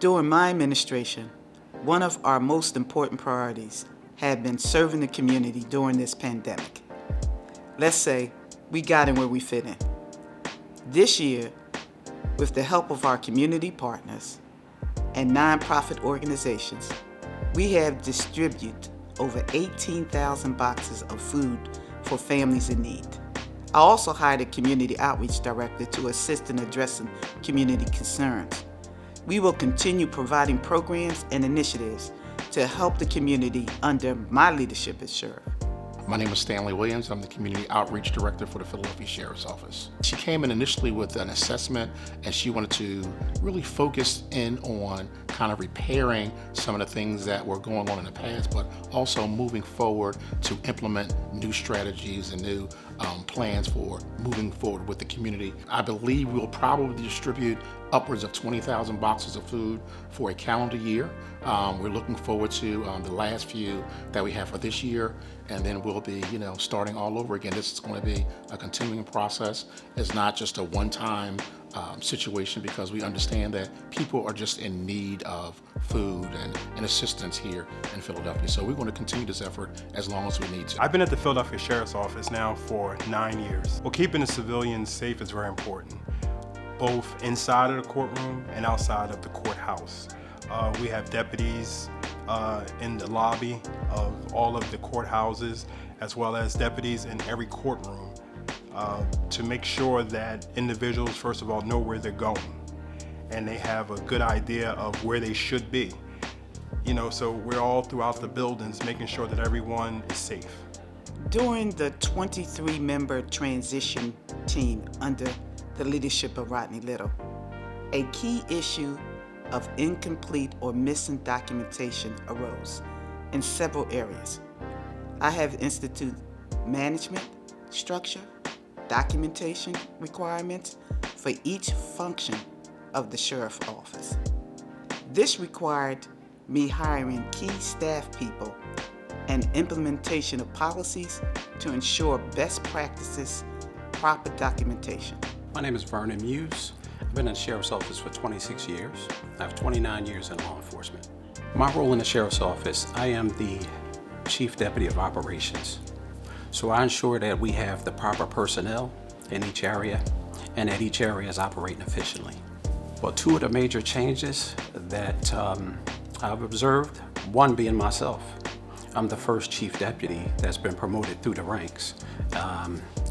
During my administration, one of our most important priorities had been serving the community during this pandemic. Let's say we got in where we fit in. This year, with the help of our community partners and nonprofit organizations, we have distributed over 18,000 boxes of food for families in need. I also hired a community outreach director to assist in addressing community concerns. We will continue providing programs and initiatives to help the community under my leadership as sheriff. My name is Stanley Williams. I'm the Community Outreach Director for the Philadelphia Sheriff's Office. She came in initially with an assessment, and she wanted to really focus in on kind of repairing some of the things that were going on in the past, but also moving forward to implement new strategies and new plans for moving forward with the community. I believe we'll probably distribute upwards of 20,000 boxes of food for a calendar year. We're looking forward to the last few that we have for this year, and then we'll be, starting all over again. This is going to be a continuing process. It's not just a one-time situation, because we understand that people are just in need of food and assistance here in Philadelphia. So we're going to continue this effort as long as we need to. I've been at the Philadelphia Sheriff's Office now for 9 years. Well, keeping the civilians safe is very important, both inside of the courtroom and outside of the courthouse. We have deputies in the lobby of all of the courthouses, as well as deputies in every courtroom to make sure that individuals, first of all, know where they're going and they have a good idea of where they should be. So we're all throughout the buildings making sure that everyone is safe. During the 23-member transition team under the leadership of Rodney Little, a key issue of incomplete or missing documentation arose in several areas. I have instituted management, structure, documentation requirements for each function of the sheriff's office. This required me hiring key staff people and implementation of policies to ensure best practices, proper documentation. My name is Vernon Muse. I've been in the Sheriff's Office for 26 years. I have 29 years in law enforcement. My role in the Sheriff's Office, I am the Chief Deputy of Operations. So I ensure that we have the proper personnel in each area and that each area is operating efficiently. Well, two of the major changes that I've observed, one being myself. I'm the first Chief Deputy that's been promoted through the ranks.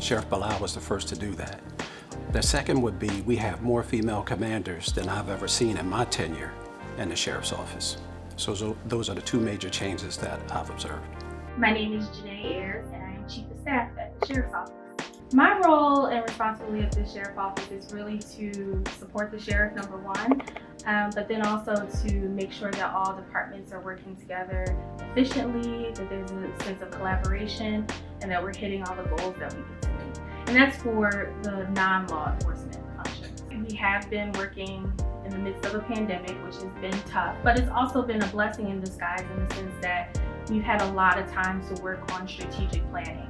Sheriff Bilal was the first to do that. The second would be we have more female commanders than I've ever seen in my tenure in the Sheriff's Office. So those are the two major changes that I've observed. My name is Janae Ayers, and I am Chief of Staff at the Sheriff's Office. My role and responsibility of the Sheriff's Office is really to support the Sheriff, number one, but then also to make sure that all departments are working together efficiently, that there's a sense of collaboration, and that we're hitting all the goals that we need to meet. And that's for the non-law enforcement functions. We have been working in the midst of a pandemic, which has been tough, but it's also been a blessing in disguise in the sense that we've had a lot of time to work on strategic planning.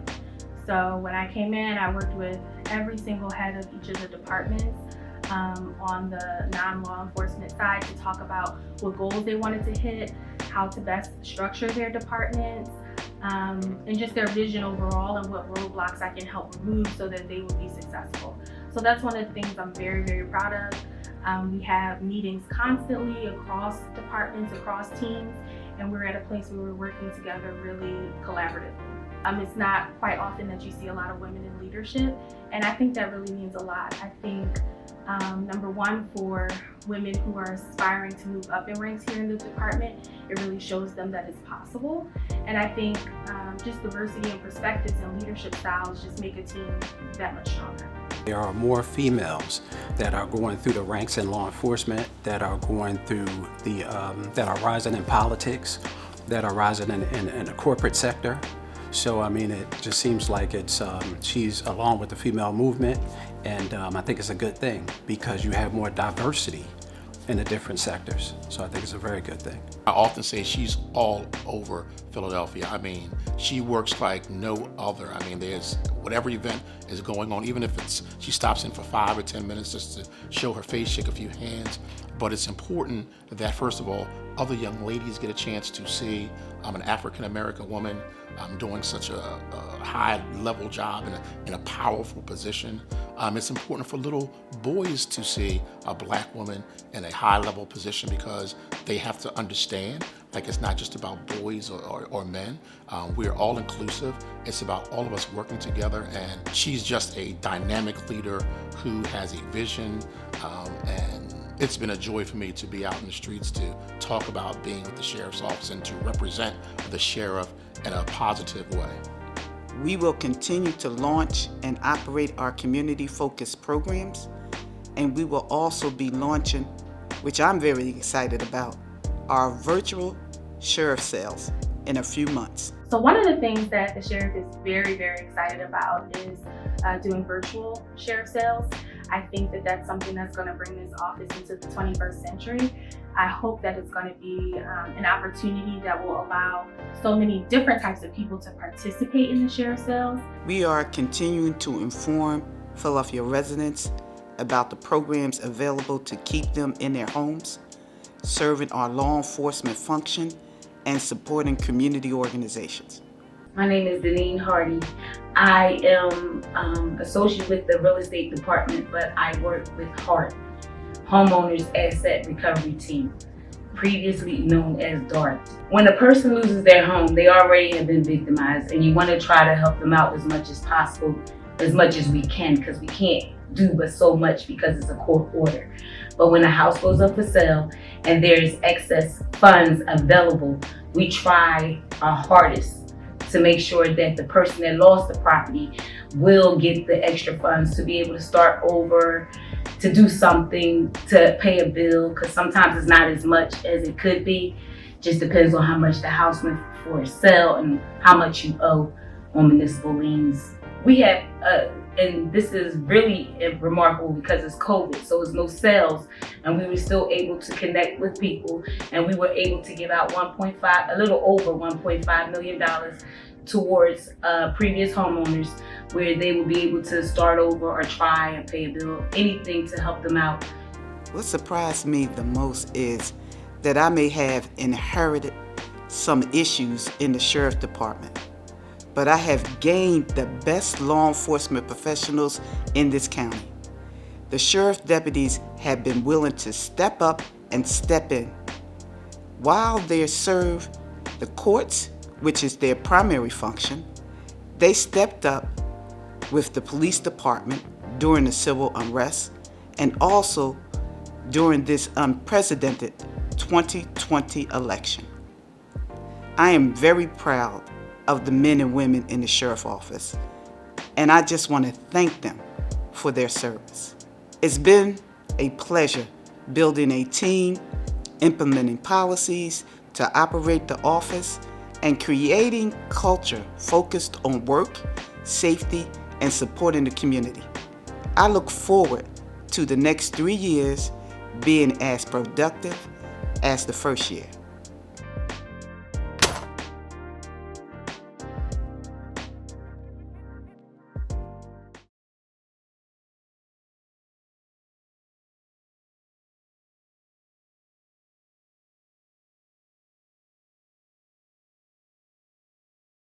So when I came in, I worked with every single head of each of the departments on the non-law enforcement side to talk about what goals they wanted to hit, how to best structure their departments, and just their vision overall and what roadblocks I can help remove so that they will be successful. So that's one of the things I'm very, very proud of. We have meetings constantly across departments, across teams, and we're at a place where we're working together really collaboratively. It's not quite often that you see a lot of women in leadership, and I think that really means a lot. I think, number one, for women who are aspiring to move up in ranks here in the department, it really shows them that it's possible. And I think just diversity in perspectives and leadership styles just make a team that much stronger. There are more females that are going through the ranks in law enforcement, that are going through that are rising in politics, that are rising in the corporate sector. So I mean, it just seems like she's along with the female movement, and I think it's a good thing because you have more diversity in the different sectors. So I think it's a very good thing. I often say she's all over Philadelphia. I mean, she works like no other. I mean, there's whatever event is going on, even if she stops in for 5 or 10 minutes just to show her face, shake a few hands. But it's important that, first of all, other young ladies get a chance to see an African-American woman doing such a high-level job in a powerful position. It's important for little boys to see a black woman in a high-level position because they have to understand, like, it's not just about boys or men. We're all inclusive. It's about all of us working together, and she's just a dynamic leader who has a vision, and it's been a joy for me to be out in the streets to talk about being with the Sheriff's Office and to represent the Sheriff in a positive way. We will continue to launch and operate our community-focused programs, and we will also be launching, which I'm very excited about, our virtual sheriff sales in a few months. So one of the things that the sheriff is very, very excited about is doing virtual sheriff sales. I think that that's something that's going to bring this office into the 21st century. I hope that it's going to be an opportunity that will allow so many different types of people to participate in the sheriff sales. We are continuing to inform Philadelphia residents about the programs available to keep them in their homes, serving our law enforcement function, and supporting community organizations. My name is Deneen Hardy. I am associate with the real estate department, but I work with HART, Homeowners Asset Recovery Team, previously known as DART. When a person loses their home, they already have been victimized, and you want to try to help them out as much as possible, as much as we can, because we can't do but so much because it's a court order. But when a house goes up for sale and there's excess funds available, we try our hardest to make sure that the person that lost the property will get the extra funds to be able to start over, to do something, to pay a bill, because sometimes it's not as much as it could be. Just depends on how much the house went for a sale and how much you owe on municipal liens. We have, and this is really remarkable because it's COVID, so it's no sales, and we were still able to connect with people, and we were able to give out a little over $1.5 million towards previous homeowners, where they will be able to start over or try and pay a bill, anything to help them out. What surprised me the most is that I may have inherited some issues in the sheriff department, but I have gained the best law enforcement professionals in this county. The sheriff deputies have been willing to step up and step in. While they serve the courts, which is their primary function, they stepped up with the police department during the civil unrest and also during this unprecedented 2020 election. I am very proud of the men and women in the sheriff's office, and I just want to thank them for their service. It's been a pleasure building a team, implementing policies to operate the office, and creating culture focused on work, safety, and supporting the community. I look forward to the next 3 years being as productive as the first year.